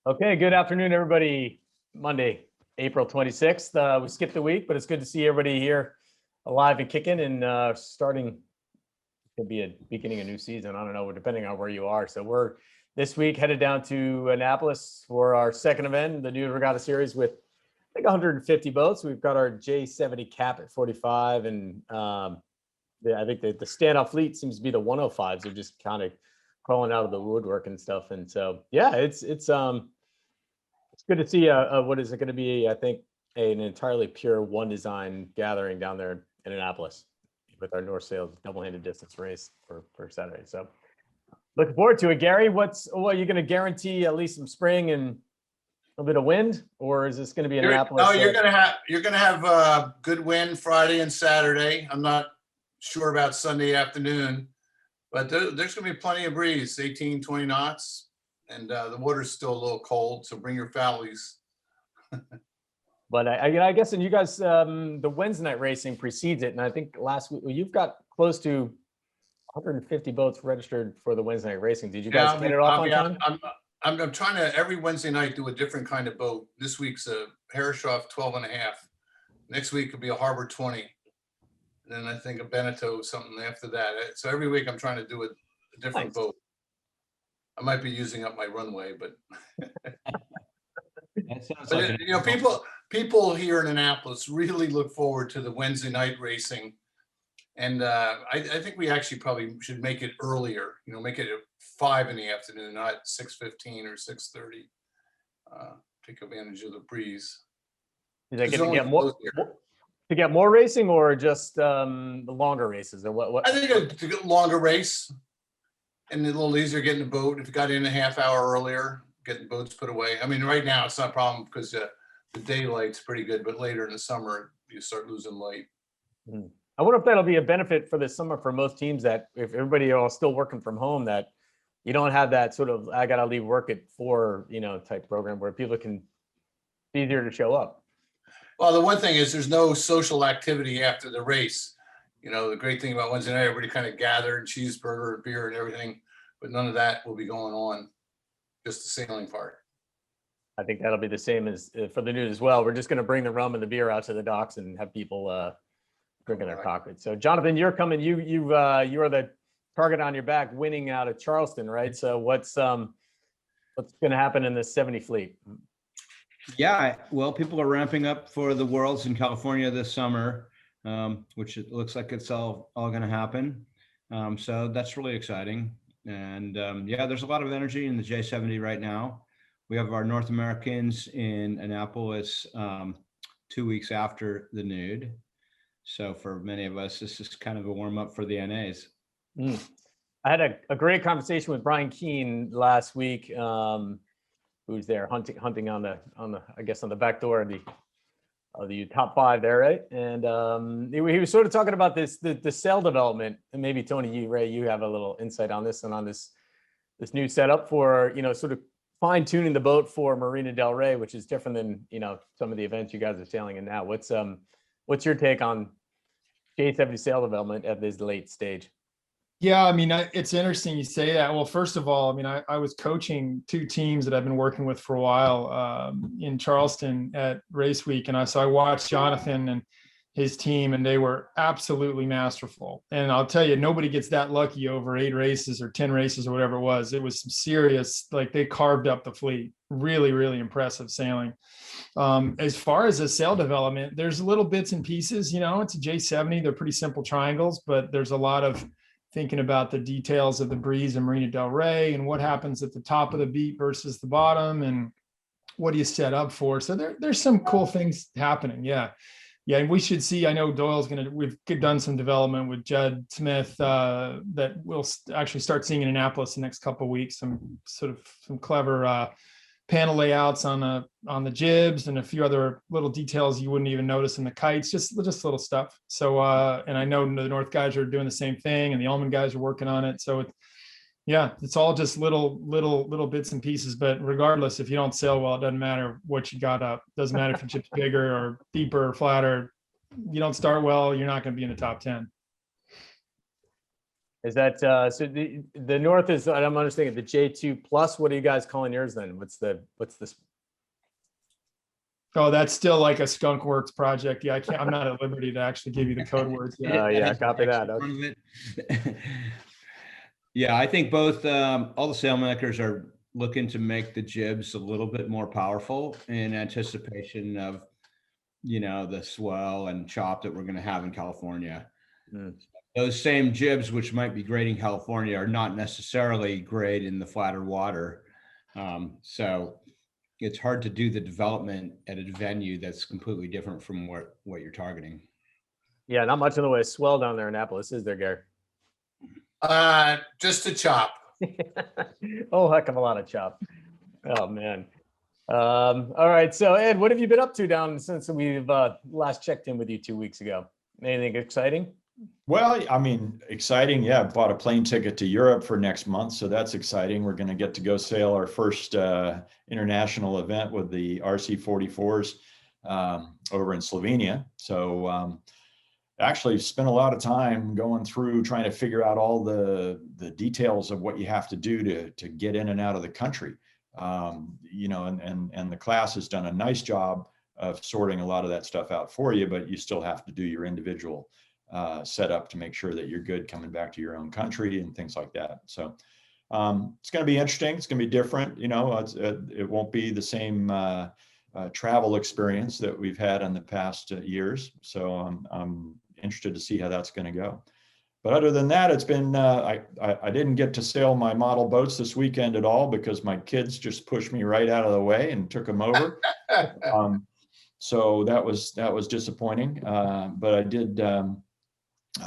Okay, good afternoon, everybody. Monday, April 26th. We skipped a week, but it's good to see everybody here alive and kicking and starting to be a beginning a new season. I don't know, depending on where you are. So we're this week headed down to Annapolis for our second event, the new regatta series with I think 150 boats. We've got our J70 cap at 45 and I think the standout fleet seems to be the 105s. They're just kind of crawling out of the woodwork and stuff. And so, yeah, it's good to see what is it going to be, I think, an entirely pure one design gathering down there in Annapolis with our North Sails double-handed distance race for Saturday. So looking forward to it. Gary, what are you going to guarantee at least some spring and a bit of wind, or is this going to be Annapolis? No, you're going to have good wind Friday and Saturday. I'm not sure about Sunday afternoon, but there's going to be plenty of breeze, 18, 20 knots. And the water's still a little cold, so bring your families. But I guess, and you guys, the Wednesday night racing precedes it, and I think last week you've got close to 150 boats registered for the Wednesday night racing. Did you guys get it off on time? I'm trying to every Wednesday night do a different kind of boat. This week's a Herreshoff 12 and a half. Next week could be a Harbor 20. And then I think a Beneteau something after that. So every week I'm trying to do a different boat. I might be using up my runway, but that sounds like people here in Annapolis really look forward to the Wednesday night racing, and I think we actually probably should make it earlier. Make it at 5 in the afternoon, not 6:15 or 6:30. Take advantage of the breeze. Is that going to get more racing, or just the longer races, or what? I think to get longer race. And a little easier getting the boat. If you got in a half hour earlier, getting boats put away. I mean, right now it's not a problem because the daylight's pretty good, but later in the summer you start losing light. I wonder if that'll be a benefit for this summer for most teams, that if everybody are still working from home, that you don't have that sort of I gotta leave work at 4 type program where people can be easier to show up. Well, the one thing is there's no social activity after the race. The great thing about Wednesday night, everybody kind of gathered, cheeseburger, beer, and everything, but none of that will be going on, just the sailing part. I think that'll be the same as for the nude as well. We're just going to bring the rum and the beer out to the docks and have people drinking their coffee. So, Jonathan, you're coming. You are the target on your back, winning out of Charleston, right? So, what's going to happen in the 70 fleet? Yeah, well, people are ramping up for the Worlds in California this summer. Which it looks like it's all going to happen. So that's really exciting. And yeah, there's a lot of energy in the J70 right now. We have our North Americans in Annapolis 2 weeks after the nude. So for many of us, this is kind of a warm up for the NAs. I had a great conversation with Brian Keane last week, who's there hunting on the back door of the top 5 there, right? And he was sort of talking about the sail development, and maybe Tony, Ray, you have a little insight on this and on this new setup for sort of fine tuning the boat for Marina Del Rey, which is different than some of the events you guys are sailing in now. What's your take on J70 sail development at this late stage? Yeah, I mean, it's interesting you say that. Well, first of all, I mean, I was coaching 2 teams that I've been working with for a while in Charleston at Race Week. And so I watched Jonathan and his team, and they were absolutely masterful. And I'll tell you, nobody gets that lucky over 8 races or 10 races or whatever it was. It was some serious, like they carved up the fleet. Really, really impressive sailing. As far as the sail development, there's little bits and pieces, it's a J70. They're pretty simple triangles, but there's a lot of thinking about the details of the breeze and Marina Del Rey and what happens at the top of the beat versus the bottom and what do you set up for. So there's some cool things happening. Yeah. And we should see, I know Doyle's we've done some development with Judd Smith that we'll actually start seeing in Annapolis the next couple of weeks, some clever panel layouts on the jibs and a few other little details you wouldn't even notice in the kites, just little stuff. So and I know the North guys are doing the same thing, and the Ullman guys are working on it. So it's all just little bits and pieces. But regardless, if you don't sail well, it doesn't matter what you got up. Doesn't matter if your chip's bigger or deeper or flatter. You don't start well, you're not going to be in the top 10. Is that, so the north is, I'm understanding the J2 plus, what are you guys calling yours then? What's this? Oh, that's still like a skunk works project. Yeah, I'm not at liberty to actually give you the code words yet. Oh, yeah, copy that. In front of it. Yeah, I think both, all the sailmakers are looking to make the jibs a little bit more powerful in anticipation of, the swell and chop that we're going to have in California. Mm. Those same jibs, which might be great in California, are not necessarily great in the flatter water. So it's hard to do the development at a venue that's completely different from what you're targeting. Yeah, not much in the way of swell down there in Annapolis, is there, Gary? Just a chop. Oh, heck of a lot of chop. Oh, man. All right. So, Ed, what have you been up to down since we've last checked in with you 2 weeks ago? Anything exciting? Well, I mean, exciting. Yeah, I bought a plane ticket to Europe for next month, so that's exciting. We're going to get to go sail our first international event with the RC44s over in Slovenia. So actually spent a lot of time going through trying to figure out all the details of what you have to do to get in and out of the country. And the class has done a nice job of sorting a lot of that stuff out for you, but you still have to do your individual setup to make sure that you're good coming back to your own country and things like that. So it's going to be interesting. It's going to be different. It won't be the same travel experience that we've had in the past years. So I'm interested to see how that's going to go. But other than that, it's been, I didn't get to sail my model boats this weekend at all because my kids just pushed me right out of the way and took them over. So that was disappointing. But I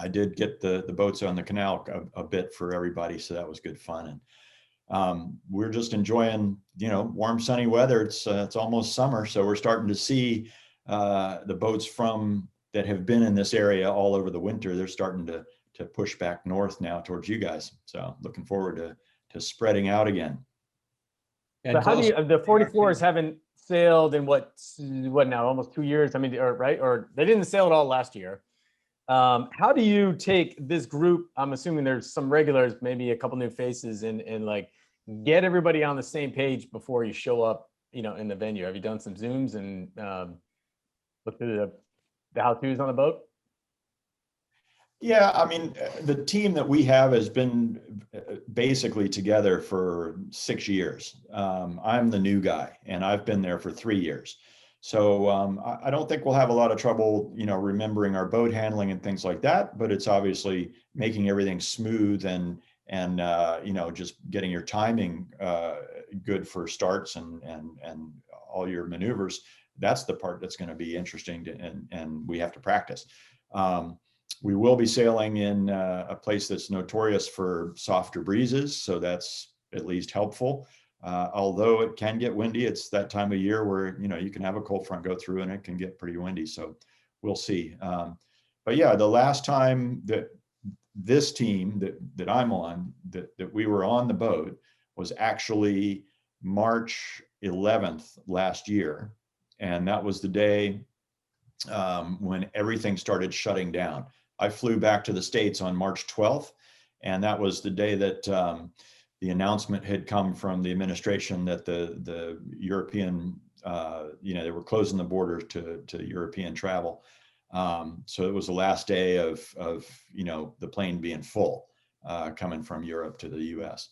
did get the boats on the canal a bit for everybody. So that was good fun. And we're just enjoying, warm, sunny weather. It's almost summer. So we're starting to see the boats that have been in this area all over the winter. They're starting to push back north now towards you guys. So looking forward to spreading out again. So how do you, the 44s haven't sailed in what now, almost 2 years? I mean, or they didn't sail at all last year. How do you take this group? I'm assuming there's some regulars, maybe a couple new faces, and like get everybody on the same page before you show up, in the venue. Have you done some Zooms and looked through the how-tos on the boat? Yeah, I mean, the team that we have has been basically together for 6 years. I'm the new guy, and I've been there for 3 years. So I don't think we'll have a lot of trouble, remembering our boat handling and things like that. But it's obviously making everything smooth and just getting your timing good for starts and all your maneuvers. That's the part that's going to be interesting and we have to practice. We will be sailing in a place that's notorious for softer breezes, so that's at least helpful. Although it can get windy, it's that time of year where you can have a cold front go through and it can get pretty windy. So we'll see. But yeah, the last time that this team that I'm on, that we were on the boat, was actually March 11th last year, and that was the day when everything started shutting down. I flew back to the States on March 12th, and that was the day that the announcement had come from the administration that the European, they were closing the border to European travel. So it was the last day of the plane being full, coming from Europe to the US.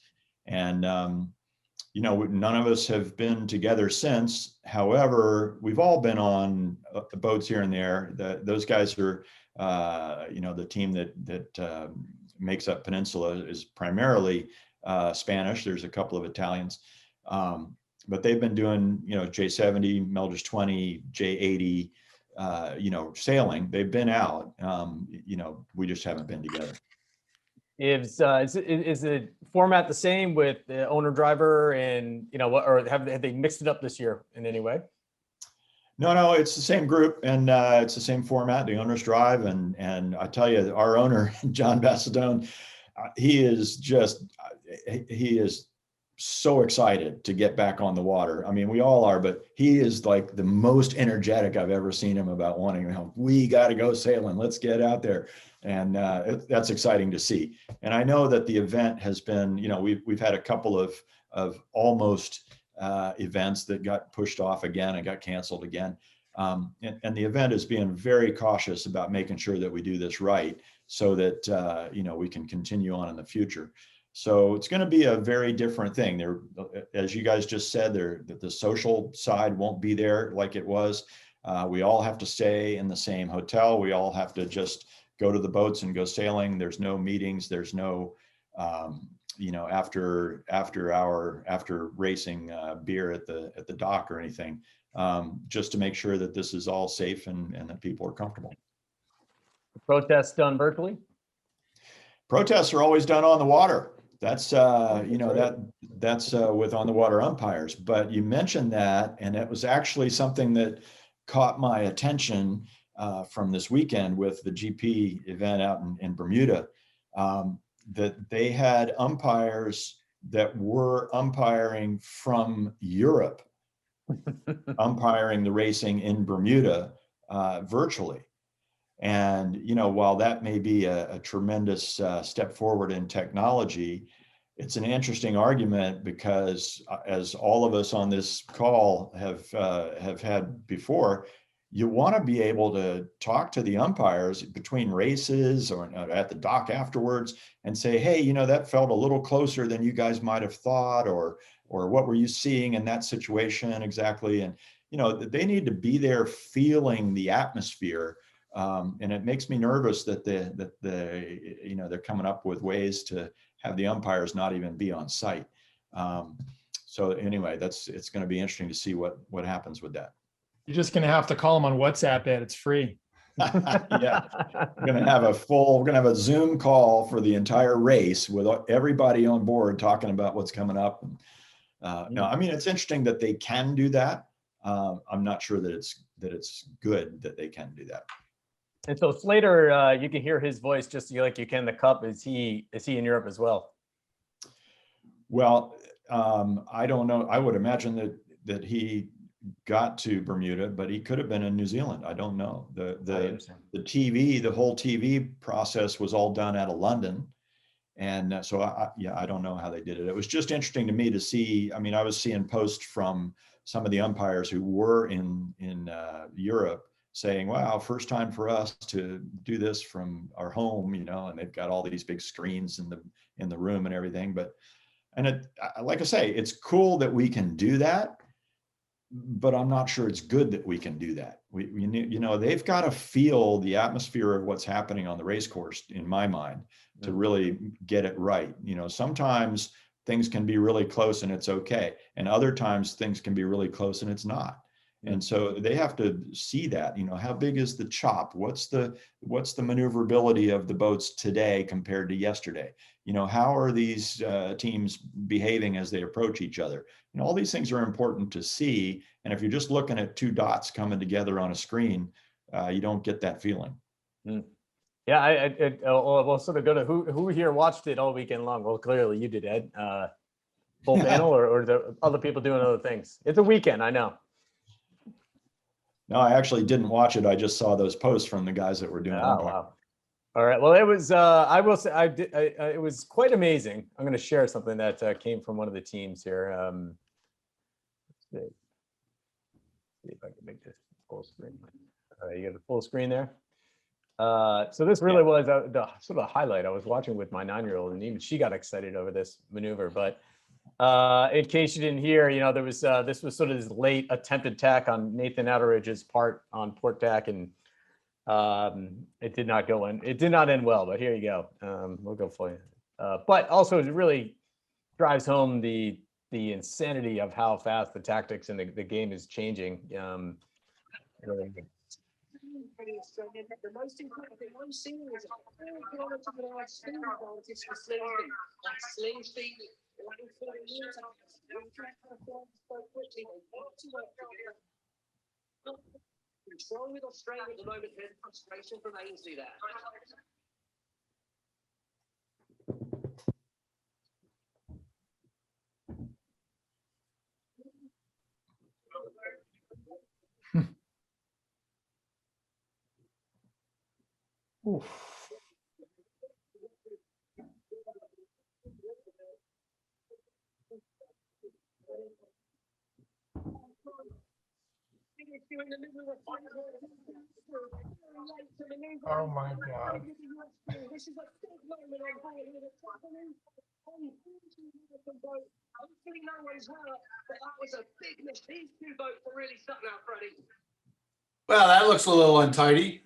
And, none of us have been together since. However, we've all been on the boats here and there. Those guys are, the team that makes up Peninsula is primarily Spanish. There's a couple of Italians, but they've been doing, J70, Meldridge 20, J80, sailing. They've been out, we just haven't been together. Is the format the same with the owner driver and, or have they mixed it up this year in any way? No, it's the same group and it's the same format. The owners drive, and I tell you, our owner, John Bassadone, he is so excited to get back on the water. I mean, we all are, but he is like the most energetic I've ever seen him about wanting to help. We got to go sailing. Let's get out there. And that's exciting to see. And I know that the event has been, you know, we've had a couple of almost events that got pushed off again and got canceled again. And the event is being very cautious about making sure that we do this right so that, you know, we can continue on in the future. So it's going to be a very different thing there. As you guys just said, the social side won't be there like it was. We all have to stay in the same hotel. We all have to just go to the boats and go sailing. There's no meetings. There's no, you know, after racing beer at the dock or anything, just to make sure that this is all safe and that people are comfortable. Protests done virtually? Protests are always done on the water. That's you know, that's with on the water umpires. But you mentioned that, and it was actually something that caught my attention from this weekend with the GP event out in Bermuda, that they had umpires that were umpiring from Europe, umpiring the racing in Bermuda virtually. And, you know, while that may be a tremendous step forward in technology, it's an interesting argument because as all of us on this call have had before, you want to be able to talk to the umpires between races or at the dock afterwards and say, hey, you know, that felt a little closer than you guys might have thought, or what were you seeing in that situation exactly? And, you know, they need to be there feeling the atmosphere. And it makes me nervous that you know, they're coming up with ways to have the umpires not even be on site. So anyway, it's going to be interesting to see what happens with that. You're just going to have to call them on WhatsApp, Ed. It's free. Yeah, we're going to have a Zoom call for the entire race with everybody on board talking about what's coming up. No, I mean, it's interesting that they can do that. I'm not sure that it's good that they can do that. And so Slater, you can hear his voice just like you can the Cup. Is he in Europe as well? Well, I don't know. I would imagine that he got to Bermuda, but he could have been in New Zealand. I don't know. The whole TV process was all done out of London. And so I don't know how they did it. It was just interesting to me to see. I mean, I was seeing posts from some of the umpires who were in Europe saying, wow, first time for us to do this from our home, you know, and they've got all these big screens in the room and everything. And like I say, it's cool that we can do that, but I'm not sure it's good that we can do that. We you know, they've got to feel the atmosphere of what's happening on the race course, in my mind, to really get it right. You know, sometimes things can be really close and it's okay. And other times things can be really close and it's not. And so they have to see that, you know, how big is the chop? What's the maneuverability of the boats today compared to yesterday? You know, how are these teams behaving as they approach each other? And all these things are important to see. And if you're just looking at two dots coming together on a screen, you don't get that feeling. Yeah, we'll sort of go to who here watched it all weekend long. Well, clearly you did, Ed. Full panel, or the other people doing other things. It's a weekend, I know. No, I actually didn't watch it. I just saw those posts from the guys that were doing it. Oh, wow. All right. Well, it was, I will say, it was quite amazing. I'm going to share something that came from one of the teams here. Let's see if I can make this full screen. All right, you got the full screen there. So this really was the sort of highlight. I was watching with my 9-year-old, and even she got excited over this maneuver. But in case you didn't hear, you know, there was this was sort of this late attempted tack on Nathan Outeridge's part on port tack, and it did not go in. It did not end well. But here you go. We'll go for you. But also, it really drives home the insanity of how fast the tactics and the game is changing. The most important thing I'm seeing is a lot of the large spin advantage for sling speed. That sling speed, like 40 years ago, we can't perform so quickly. They've got to work together. Control with Australia at the moment. There's frustration from Ainsley there. Oof. Oh my God. This is a big moment on board here. It's happening. Hopefully no one's hurt, but that was a big miss. These two boats are really stuck now, Freddie. Well, that looks a little untidy.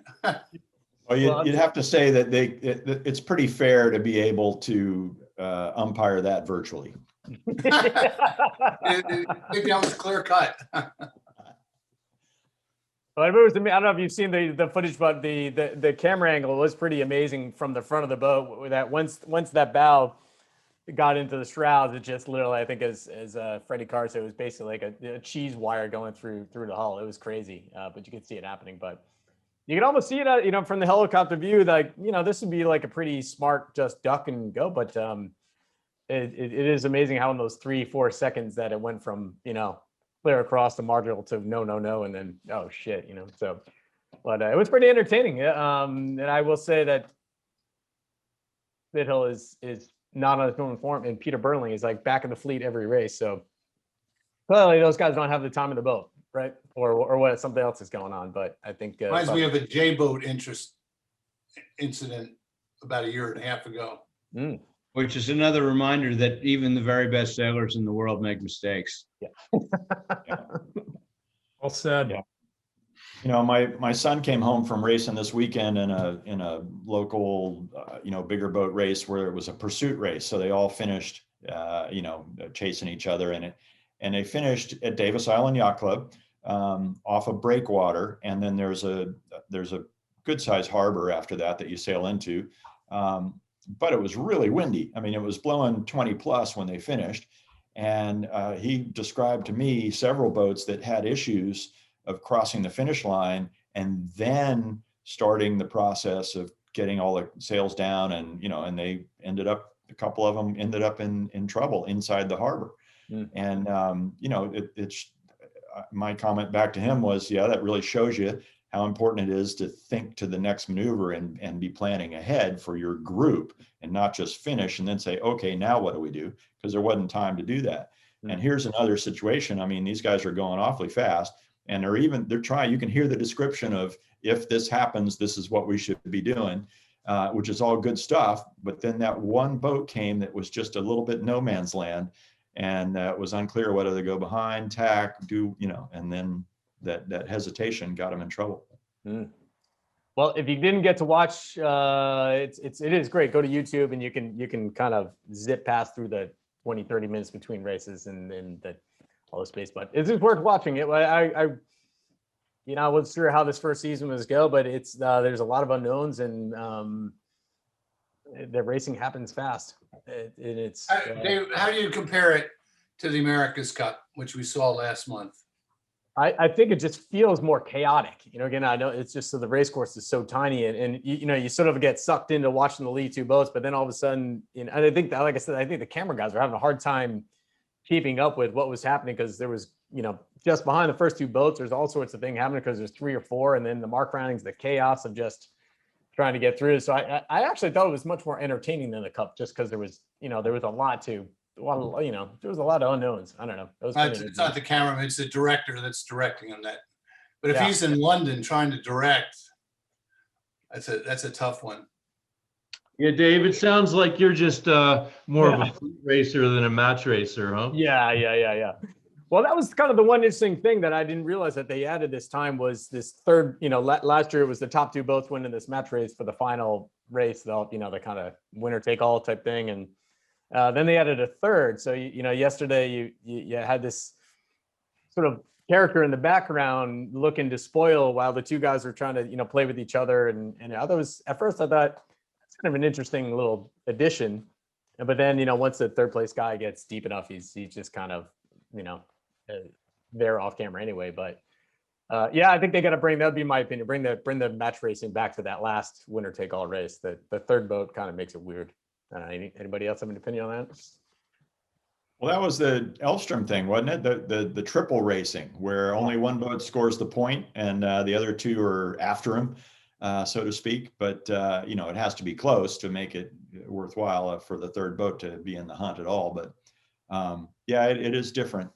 Well, you'd have to say that it's pretty fair to be able to umpire that virtually. I think that was clear cut. Well, it was, I don't know if you've seen the footage, but the camera angle was pretty amazing from the front of the boat. That once that bow got into the shrouds, it just literally, I think, as Freddie Carr said, it was basically like a cheese wire going through the hull. It was crazy, but you could see it happening. But you can almost see it, from the helicopter view. Like, this would be like a pretty smart just duck and go. But it is amazing how in those 3-4 seconds that it went from clear across the marginal to no, and then oh shit, So, but it was pretty entertaining. And I will say that Vidhill is not on his normal form, and Peter Burling is like back in the fleet every race. So clearly those guys don't have the time in the boat, right? Or what? Something else is going on. But I think Reminds me of a J-boat incident about a year and a half ago. Which is another reminder that even the very best sailors in the world make mistakes. Yeah. Well said. Yeah. My son came home from racing this weekend in a local, bigger boat race where it was a pursuit race. So they all finished, chasing each other in it. And they finished at Davis Island Yacht Club off of breakwater. And then there's a good sized harbor after that you sail into. But it was really windy. I mean, it was blowing 20 plus when they finished. And he described to me several boats that had issues of crossing the finish line and then starting the process of getting all the sails down. And, and they ended up, a couple of them ended up in trouble inside the harbor. And, it's my comment back to him was, yeah, that really shows you how important it is to think to the next maneuver and be planning ahead for your group and not just finish and then say, okay, now what do we do? Because there wasn't time to do that. And here's another situation. I mean, these guys are going awfully fast and they're trying, you can hear the description of, if this happens, this is what we should be doing, which is all good stuff. But then that one boat came that was just a little bit no man's land. And it was unclear whether to go behind, tack, and then that hesitation got him in trouble. Well, if you didn't get to watch, it is great. Go to YouTube and you can kind of zip past through the 20-30 minutes between races and all the space. But it's just worth watching it. I wasn't sure how this first season was go, but it's there's a lot of unknowns and the racing happens fast. It's Dave, how do you compare it to the America's Cup, which we saw last month? I think it just feels more chaotic. Again, I know it's just so the race course is so tiny and you sort of get sucked into watching the lead two boats, but then all of a sudden, and I think that, like I said, I think the camera guys are having a hard time keeping up with what was happening because there was, just behind the first two boats, there's all sorts of things happening because there's 3 or 4, and then the mark roundings, the chaos of just trying to get through. So I actually thought it was much more entertaining than the Cup, just because there was a lot of unknowns. I don't know. It's not the cameraman, it's the director that's directing him that. But if he's in London trying to direct, that's a tough one. Yeah, Dave, it sounds like you're just more of a fleet racer than a match racer, huh? Yeah. Well, that was kind of the one interesting thing that I didn't realize that they added this time was this third, last year it was the top 2 boats winning this match race for the final race, the kind of winner take all type thing. And then they added a third. So, yesterday you had this sort of character in the background looking to spoil while the 2 guys were trying to, play with each other. And at first I thought it's kind of an interesting little addition. But then, once the third place guy gets deep enough, he's just kind of, they're off camera anyway. But I think they got to that'd be my opinion, bring the match racing back to that last winner take all race. The third boat kind of makes it weird. Anybody else have an opinion on that? Well, that was the Elfstrom thing, wasn't it? The triple racing where only one boat scores the point and the other 2 are after him. so to speak. But it has to be close to make it worthwhile for the third boat to be in the hunt at all. But yeah, it is different.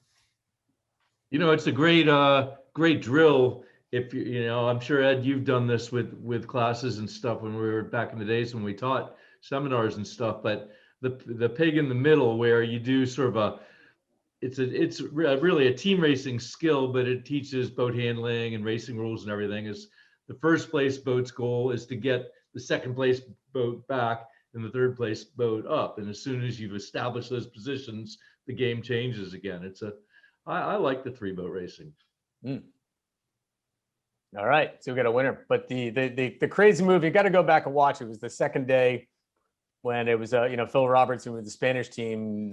It's a great drill. If I'm sure, Ed, you've done this with classes and stuff when we were back in the days when we taught seminars and stuff. But the pig in the middle, where you do sort of it's really a team racing skill, but it teaches boat handling and racing rules and everything. Is the first place boat's goal is to get the second place boat back and the third place boat up. And as soon as you've established those positions, the game changes again. I like the 3-boat racing. All right, so we got a winner. But the crazy move, you got to go back and watch. It was the second day when it was Phil Robertson with the Spanish team.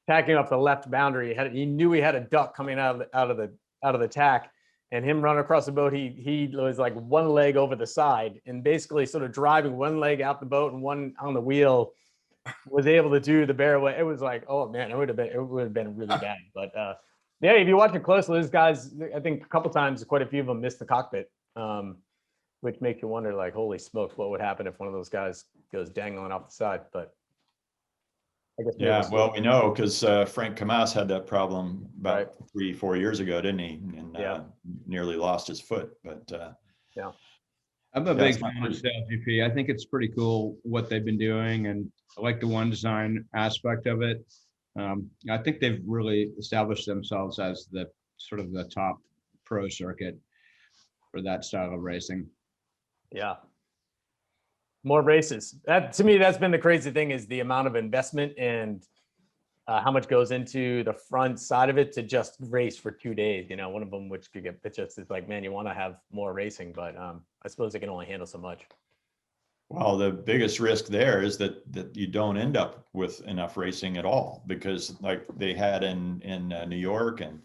Tacking up the left boundary. He knew he had a duck coming out of the tack, and him running across the boat. He was like one leg over the side and basically sort of driving one leg out the boat and one on the wheel. Was able to do the barrel. It was like, oh man, it would have been really bad. But yeah, if you watch it closely, those guys, I think a couple times, quite a few of them missed the cockpit, which make you wonder, like, holy smokes, what would happen if one of those guys goes dangling off the side? But I guess yeah, well, we know because Frank Camas had that problem about 3-4 years ago, didn't he? And nearly lost his foot. But yeah. I'm a big fan of SailGP. I think it's pretty cool what they've been doing, and I like the one design aspect of it. I think they've really established themselves as the sort of the top pro circuit for that style of racing. Yeah. More races. That, to me, that's been the crazy thing, is the amount of investment and how much goes into the front side of it to just race for 2 days. One of them, which could get pitched, is like, man, you want to have more racing, but I suppose they can only handle so much. Well, the biggest risk there is that you don't end up with enough racing at all, because like they had in New York and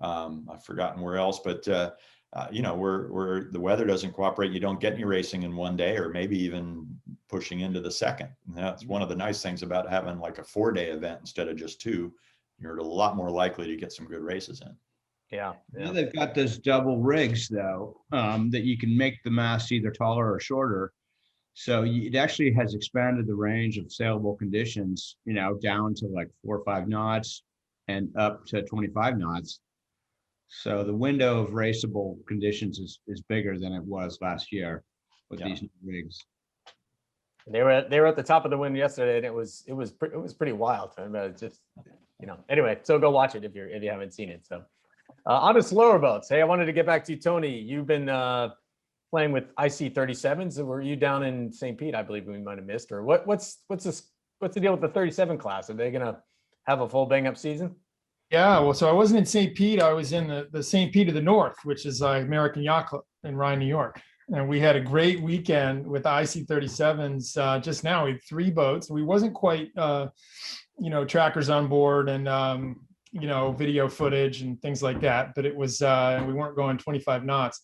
I've forgotten where else, but where the weather doesn't cooperate, you don't get any racing in one day, or maybe even pushing into the second. And that's one of the nice things about having like a 4-day event instead of just 2. You're a lot more likely to get some good races in. Yeah. Now they've got those double rigs though, that you can make the mast either taller or shorter. So it actually has expanded the range of sailable conditions, down to like 4 or 5 knots and up to 25 knots. So the window of raceable conditions is bigger than it was last year with these new rigs. They were at the top of the wind yesterday, and it was pretty wild. It's just, anyway, so go watch it if you haven't seen it. So on to slower boats. Hey, I wanted to get back to you, Tony. You've been playing with IC37s. Were you down in St. Pete? I believe we might have missed. Or what's the deal with the 37 class? Are they gonna have a full bang up season? Yeah, well, so I wasn't in St. Pete. I was in the St. Pete of the North, which is American Yacht Club in Rye, New York. And we had a great weekend with the IC37s. Just now, we had 3 boats. We wasn't quite, trackers on board and, video footage and things like that. But it was, we weren't going 25 knots.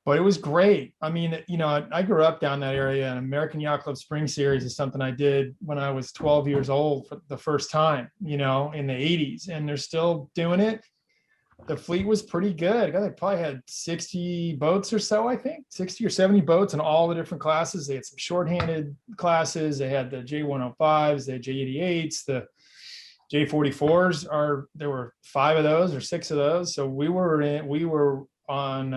But it was great. I mean, I grew up down that area, and American Yacht Club Spring Series is something I did when I was 12 years old for the first time, in the 80s, and they're still doing it. The fleet was pretty good. They probably had 60 boats or so, I think, 60 or 70 boats in all the different classes. They had some shorthanded classes. They had the J105s, they had J88s, the J44s there were 5 of those or 6 of those. So we were on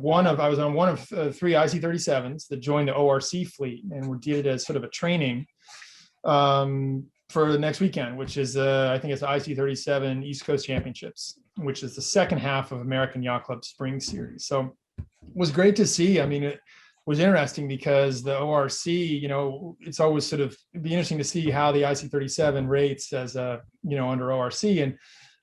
one of 3 IC37s that joined the ORC fleet, and we did as sort of a training for the next weekend, which is I think it's the IC37 East Coast Championships, which is the second half of American Yacht Club Spring Series. So it was great to see. I mean, it was interesting because the ORC, it's always sort of be interesting to see how the IC37 rates as under ORC. And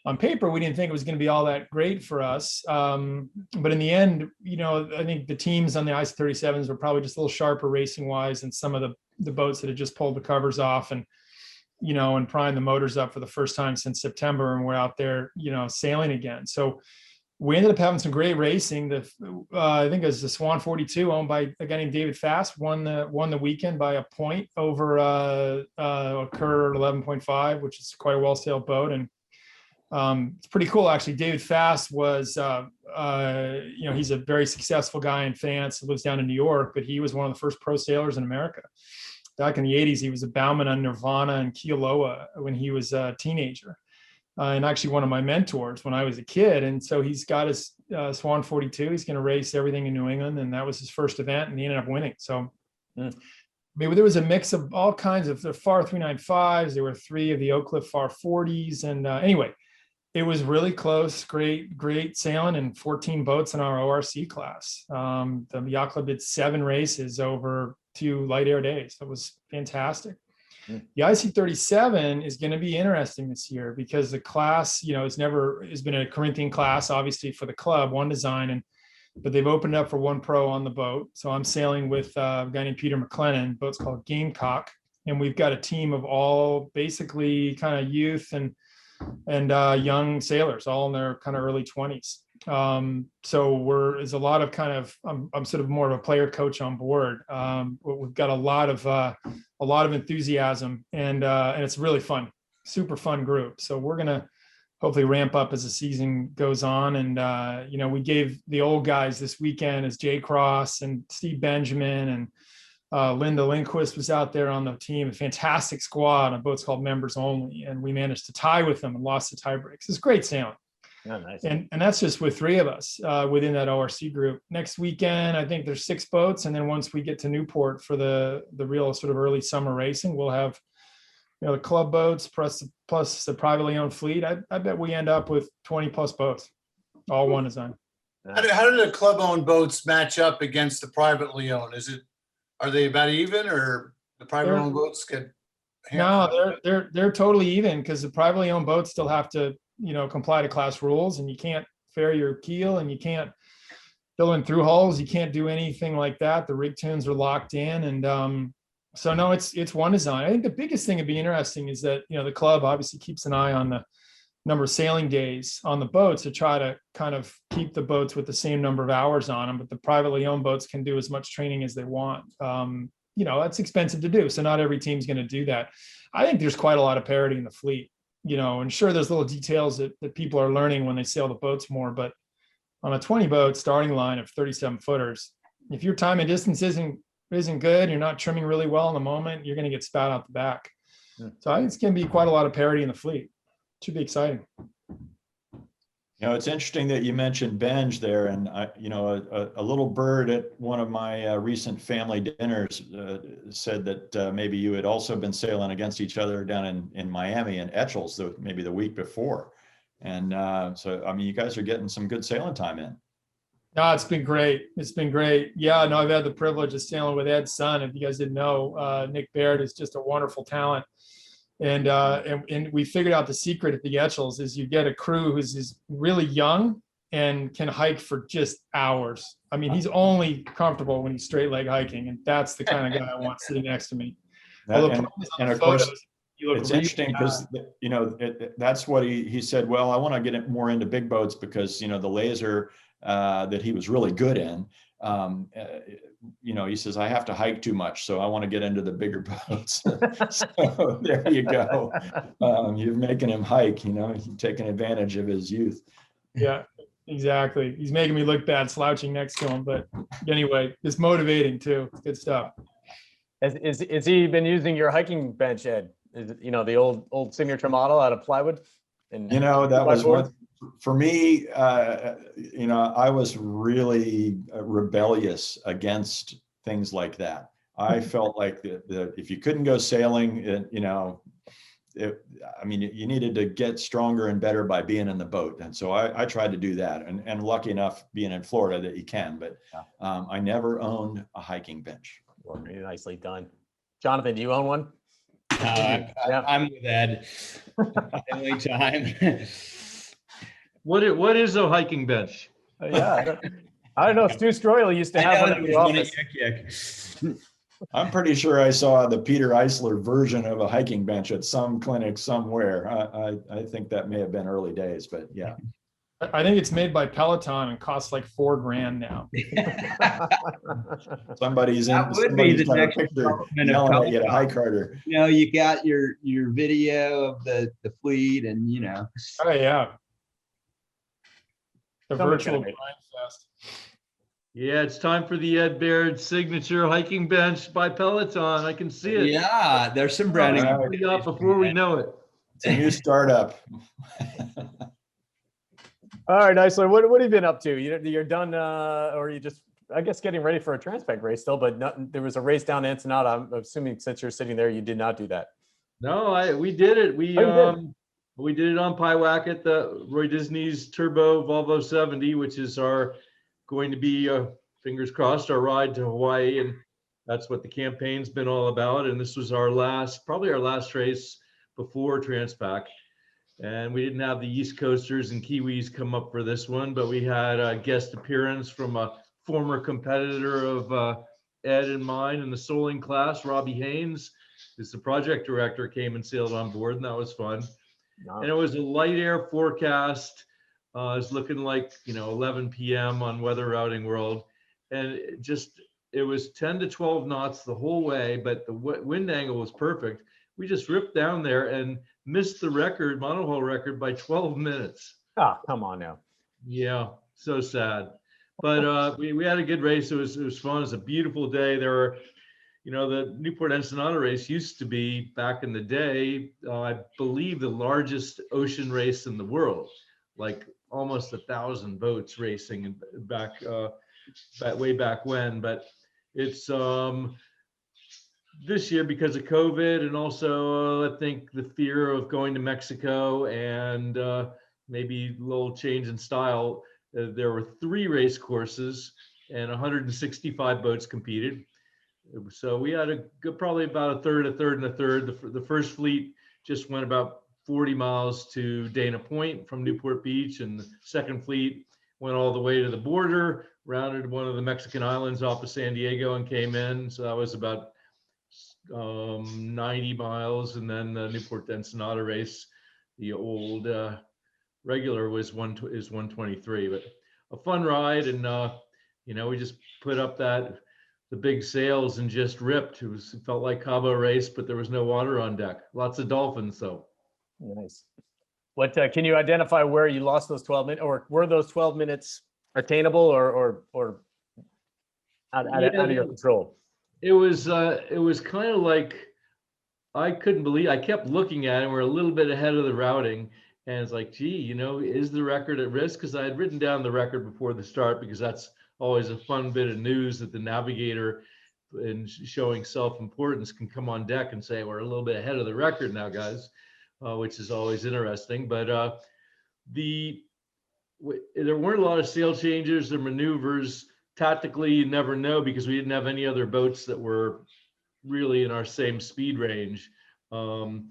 on paper, we didn't think it was going to be all that great for us. But in the end, I think the teams on the IC37s were probably just a little sharper racing wise than some of the boats that had just pulled the covers off and primed the motors up for the first time since September. And we're out there, sailing again. So we ended up having some great racing. I think it was the Swan 42 owned by a guy named David Fass won the weekend by a point over a Kerr 11.5, which is quite a well-sailed boat. And It's pretty cool, actually. David Fass was, he's a very successful guy in France, lives down in New York, but he was one of the first pro sailors in America. Back in the 80s, he was a bowman on Nirvana and Kealoha when he was a teenager. And actually one of my mentors when I was a kid. And so he's got his Swan 42. He's going to race everything in New England. And that was his first event, and he ended up winning. So maybe there was a mix of all kinds of the FAR 395s. There were 3 of the Oak Cliff FAR 40s. And anyway, it was really close, great sailing, and 14 boats in our ORC class. The yacht club did 7 races over 2 light air days. That was fantastic. The IC37 is going to be interesting this year because the class, has been a Corinthian class, obviously for the club, one design, but they've opened up for 1 pro on the boat. So I'm sailing with a guy named Peter McLennan. Boat's called Gamecock, and we've got a team of all basically kind of youth and young sailors, all in their kind of early 20s. So there's a lot of kind of, I'm sort of more of a player coach on board. We've got a lot of enthusiasm, and it's really fun, super fun group. So we're going to hopefully ramp up as the season goes on. And, we gave the old guys this weekend as Jay Cross and Steve Benjamin and Linda Lindquist was out there on the team, a fantastic squad on boats called Members Only. And we managed to tie with them and lost the tie breaks. It's great sailing. Oh, nice. And that's just with 3 of us within that ORC group. Next weekend, I think there's 6 boats. And then once we get to Newport for the real sort of early summer racing, we'll have, the club boats plus the privately owned fleet. I bet we end up with 20 plus boats, all one design. How do the club-owned boats match up against the privately owned? Are they about even, or the privately owned boats get? No, they're totally even, because the privately owned boats still have to, comply to class rules, and you can't ferry your keel, and you can't fill in through hulls. You can't do anything like that. The rig tunes are locked in, and so no, it's one design. I think the biggest thing that'd be interesting is that the club obviously keeps an eye on the number of sailing days on the boats to try to kind of keep the boats with the same number of hours on them, but the privately owned boats can do as much training as they want. That's expensive to do, so not every team's going to do that. I think there's quite a lot of parity in the fleet, and sure, there's little details that people are learning when they sail the boats more, but on a 20 boat starting line of 37 footers, if your time and distance isn't good, you're not trimming really well in the moment, you're going to get spat out the back. So I think it's going to be quite a lot of parity in the fleet. Should be exciting. It's interesting that you mentioned Benj there, and a little bird at one of my recent family dinners said that maybe you had also been sailing against each other down in Miami and Etchells maybe the week before. And so, you guys are getting some good sailing time in. No, it's been great. It's been great. Yeah, no, I've had the privilege of sailing with Ed's son. If you guys didn't know, Nick Baird is just a wonderful talent. And we figured out the secret at the Etchells is you get a crew who's really young and can hike for just hours. He's only comfortable when he's straight leg hiking, and that's the kind of guy I want sitting next to me. And of course, it's interesting because that's what he said. Well, I want to get more into big boats because the laser that he was really good in. He says, I have to hike too much, so I want to get into the bigger boats. So there you go. You're making him hike, taking advantage of his youth. Yeah, exactly. He's making me look bad slouching next to him, but anyway, it's motivating too. It's good stuff. Is he been using your hiking bench, Ed? Is it, the old signature model out of plywood? And that was one. For me, I was really rebellious against things like that. I felt like if you couldn't go sailing, you needed to get stronger and better by being in the boat. And so I tried to do that. And lucky enough, being in Florida, that you can. But I never owned a hiking bench. Well, really nicely done. Jonathan, do you own one? I'm with Ed. Only time. What is a hiking bench? Yeah, I don't know. Stu Stroyle used to have one at the office. I'm pretty sure I saw the Peter Eisler version of a hiking bench at some clinic somewhere. I think that may have been early days, but yeah. I think it's made by Peloton and costs like $4,000 now. Somebody's That would be the got a next picture development of yelling at you to Peloton. hike harder. You know, you got your video of the fleet, and you know. Oh yeah. The Someone's virtual gonna make- grind fest. Yeah, it's time for the Ed Baird signature hiking bench by Peloton. I can see it. Yeah, there's some branding. Yeah. Coming up before we know it. It's a new startup. All right, Eisler, what have you been up to? You're done, or you just, I guess, getting ready for a Transpec race still, but there was a race down in Ensenada. I'm assuming since you're sitting there, you did not do that. No, we did it. Oh, you did? We did it on Pyewacket at the Roy Disney's Turbo Volvo 70, which is going to be, fingers crossed, our ride to Hawaii. And that's what the campaign's been all about. And this was probably our last race before Transpec. And we didn't have the East Coasters and Kiwis come up for this one, but we had a guest appearance from a former competitor of Ed and mine in the soling class, Robbie Haynes, who's the project director, came and sailed on board, and that was fun. No. And it was a light air forecast. It's looking like, 11 p.m. on Weather Routing World. And it was 10 to 12 knots the whole way, but the wind angle was perfect. We just ripped down there and missed the monohull record by 12 minutes. Ah, come on now. Yeah, so sad. But we had a good race. It was fun. It was a beautiful day. There were, the Newport Ensenada race used to be, back in the day, I believe the largest ocean race in the world, like almost 1,000 boats racing way back when. But it's this year, because of COVID, and also I think the fear of going to Mexico and maybe a little change in style, there were 3 race courses and 165 boats competed. So we had probably about a third. The first fleet just went about 40 miles to Dana Point from Newport Beach, and the second fleet went all the way to the border, rounded one of the Mexican islands off of San Diego, and came in. So that was about 90 miles. And then the Newport Ensenada race, the old regular, is 123. But a fun ride, and we just put up the big sails and just ripped. It felt like Cabo race, but there was no water on deck. Lots of dolphins though. Nice. What can you identify where you lost those 12 minutes, or were those 12 minutes attainable, or out of your control? It was kind of like, I couldn't believe, I kept looking at it. We're a little bit ahead of the routing, and it's like, gee, is the record at risk? Because I had written down the record before the start, because that's always a fun bit of news, that the navigator, in showing self-importance, can come on deck and say, we're a little bit ahead of the record now, guys, which is always interesting. But there weren't a lot of sail changes or maneuvers. Tactically, you never know, because we didn't have any other boats that were really in our same speed range. The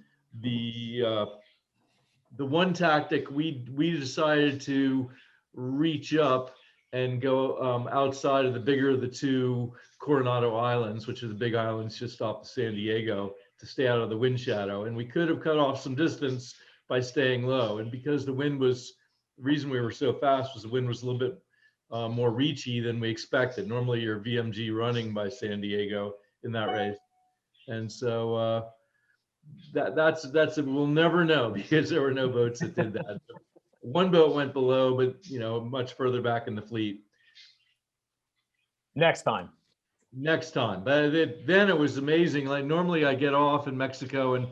one tactic, we decided to reach up and go outside of the bigger of the 2 Coronado Islands, which are the big islands just off of San Diego, to stay out of the wind shadow. And we could have cut off some distance by staying low. And because the reason we were so fast was the wind was a little bit more reachy than we expected. Normally you're VMG running by San Diego in that race. And so that's we'll never know, because there were no boats that did that. One boat went below, but much further back in the fleet. Next time. But then it was amazing. Like, normally I get off in Mexico and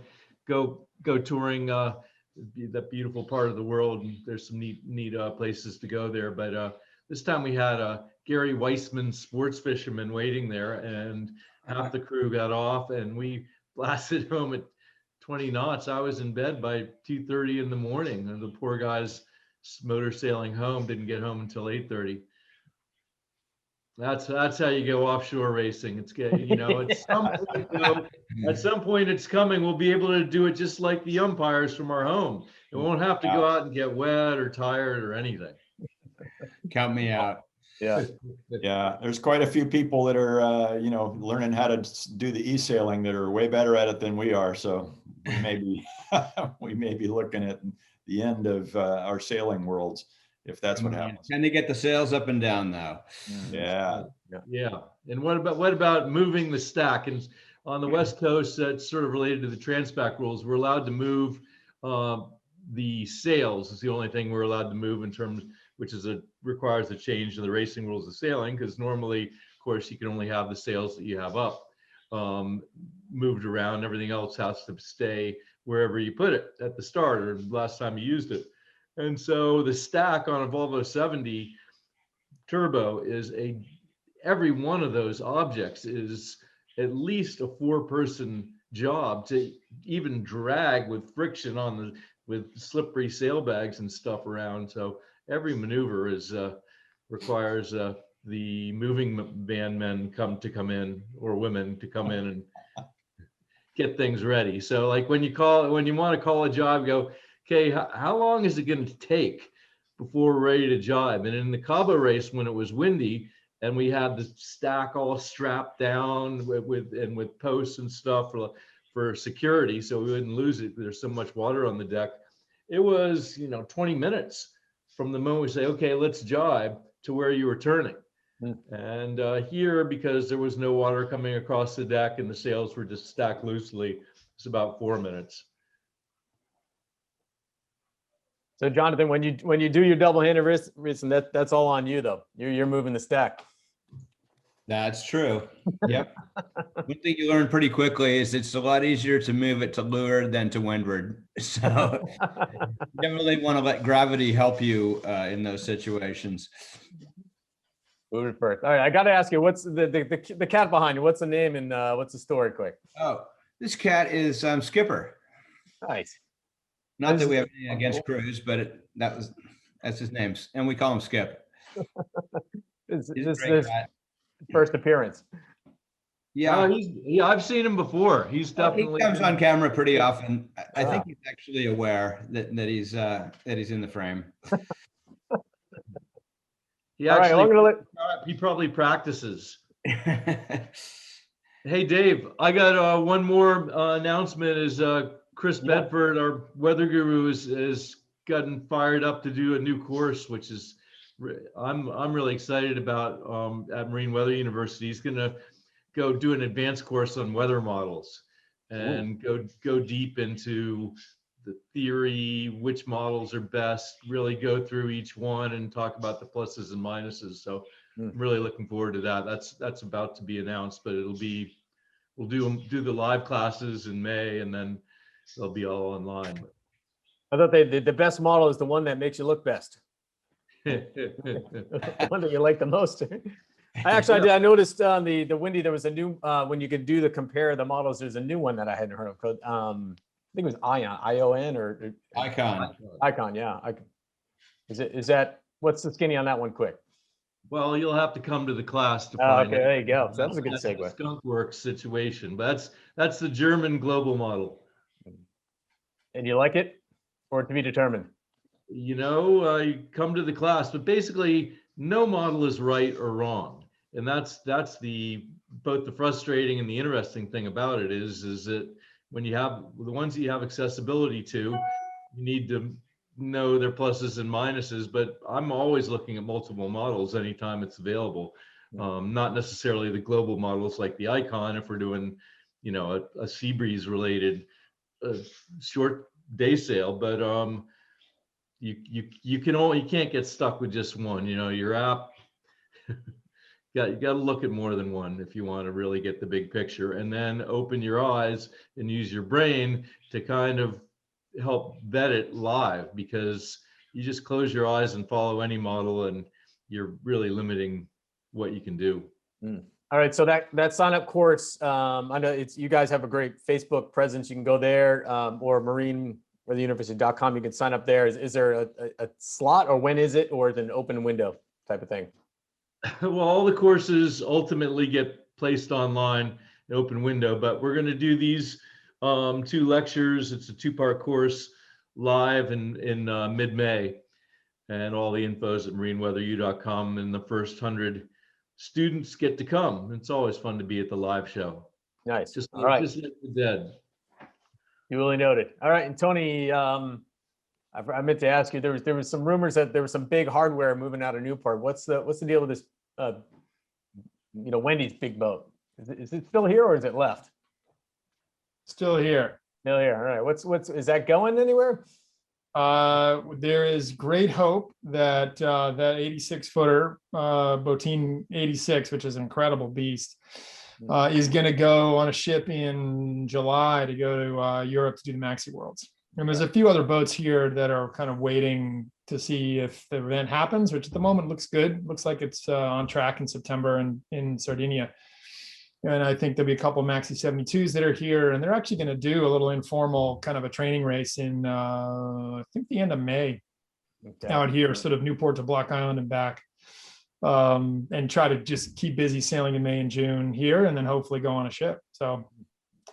go touring that beautiful part of the world, and there's some neat places to go there. But this time we had Gary Weissman, sports fisherman, waiting there, and half the crew got off, and we blasted home at 20 knots. I was in bed by 2:30 in the morning, and the poor guys motor sailing home didn't get home until 8:30. That's how you go offshore racing. It's at some point it's coming. We'll be able to do it just like the umpires from our home. We won't have to go out and get wet or tired or anything. Count me out. Yeah. Yeah, there's quite a few people that are, learning how to do the e-sailing that are way better at it than we are. So we may be looking at the end of our sailing worlds. if that's what happens. Tend to get the sails up and down though. Yeah. Yeah. And what about moving the stack? And on the West Coast, that's sort of related to the Transpac rules. We're allowed to move the sails. Is the only thing we're allowed to move in terms, which is requires a change in the racing rules of sailing, because normally, of course, you can only have the sails that you have up moved around. Everything else has to stay wherever you put it at the start or last time you used it. And so the stack on a Volvo 70 turbo is every one of those objects is at least a 4-person job to even drag with friction with slippery sailbags and stuff around. So every maneuver requires the moving band men come in, or women to come in and get things ready. So like when you want to call a job, go, okay, how long is it going to take before we're ready to jibe? And in the Cabo race, when it was windy and we had the stack all strapped down with posts and stuff for security, so we wouldn't lose it, there's so much water on the deck. It was 20 minutes from the moment we say, okay, let's jibe, to where you were turning. And here, because there was no water coming across the deck and the sails were just stacked loosely, it's about 4 minutes. So Jonathan, when you do your double-handed wrist, and that's all on you though. You're moving the stack. That's true. Yep. One thing you learn pretty quickly is it's a lot easier to move it to leeward than to windward. So you definitely want to let gravity help you in those situations. Move it first. All right, I got to ask you, what's the cat behind you? What's the name and what's the story? Quick. Oh, this cat is Skipper. Nice. Not that we have anything against Cruz, but that's his name, and we call him Skip. This He's a is great cat. first appearance. Yeah, I've seen him before. He's definitely he comes on camera pretty often. I think he's actually aware that he's in the frame. He All right, actually he probably practices. Hey Dave, I got one more announcement. Is Chris Bedford, our weather guru, is gotten fired up to do a new course, which is I'm really excited about at Marine Weather University. He's going to go do an advanced course on weather models and go deep into the theory, which models are best, really go through each one and talk about the pluses and minuses. So I'm really looking forward to that. That's about to be announced, but we'll do the live classes in May, and then they'll be all online. I thought the best model is the one that makes you look best. The one that you like the most. I noticed on the Windy, there was a new, when you could do compare the models, there's a new one that I hadn't heard of called, I think it was ION or Icon. Yeah. Is that, what's the skinny on that one quick? Well, you'll have to come to the class to find okay, it. there you go. So that's a good That's segue. the Skunk Works situation, but that's the German global model. And you like it, or to be determined? You come to the class, but basically no model is right or wrong. And that's both the frustrating and the interesting thing about it is that when you have the ones that you have accessibility to, you need to know their pluses and minuses, but I'm always looking at multiple models anytime it's available. Not necessarily the global models like the Icon if we're doing, a sea breeze related short day sail, but you can't get stuck with just one. Your app, you got to look at more than one if you want to really get the big picture, and then open your eyes and use your brain to kind of help vet it live, because you just close your eyes and follow any model and you're really limiting what you can do. All right, so that sign up course, I know you guys have a great Facebook presence. You can go there, or marineweatheruniversity.com. You can sign up there. Is there a slot, or when is it, or is it an open window type of thing? Well, all the courses ultimately get placed online, an open window, but we're going to do these 2 lectures. It's a 2-part course live in mid-May, and all the info is at marineweatheru.com, and the first 100 students get to come. It's always fun to be at the live show. Nice. All right. Just let the dead. You really noted. All right, and Tony, I meant to ask you, there was some rumors that there was some big hardware moving out of Newport. What's the deal with this, Wendy's big boat? Is it still here or is it left? Still here. Still here. All right. Is that going anywhere? There is great hope that that 86-footer, Botin 86, which is an incredible beast, is going to go on a ship in July to go to Europe to do the Maxi Worlds. And there's a few other boats here that are kind of waiting to see if the event happens, which at the moment looks good. Looks like it's on track in September in Sardinia. And I think there'll be a couple of Maxi 72s that are here, and they're actually going to do a little informal kind of a training race in, I think the end of May out here, sort of Newport to Block Island and back, and try to just keep busy sailing in May and June here, and then hopefully go on a ship. So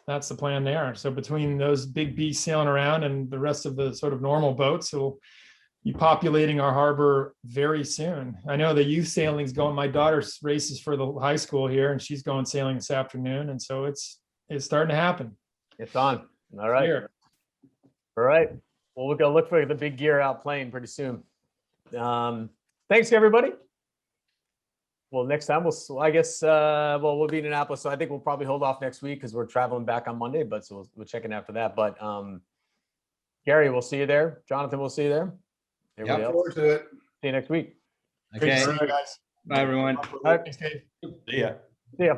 that's the plan there. So between those big beasts sailing around and the rest of the sort of normal boats, we'll be populating our harbor very soon. I know the youth sailing's going. My daughter's races for the high school here, and she's going sailing this afternoon. And so it's starting to happen. It's on. All right. Here. All right. Well, we're going to look for the big gear out playing pretty soon. Thanks, everybody. Well, next time we'll be in Annapolis. So I think we'll probably hold off next week because we're traveling back on Monday, but so we'll check in after that. But Gary, we'll see you there. Jonathan, we'll see you there. Everybody else, Forward to it. see you next week. Okay. Great to see you guys. Bye, everyone. All right. Thanks, Dave. See ya. See ya.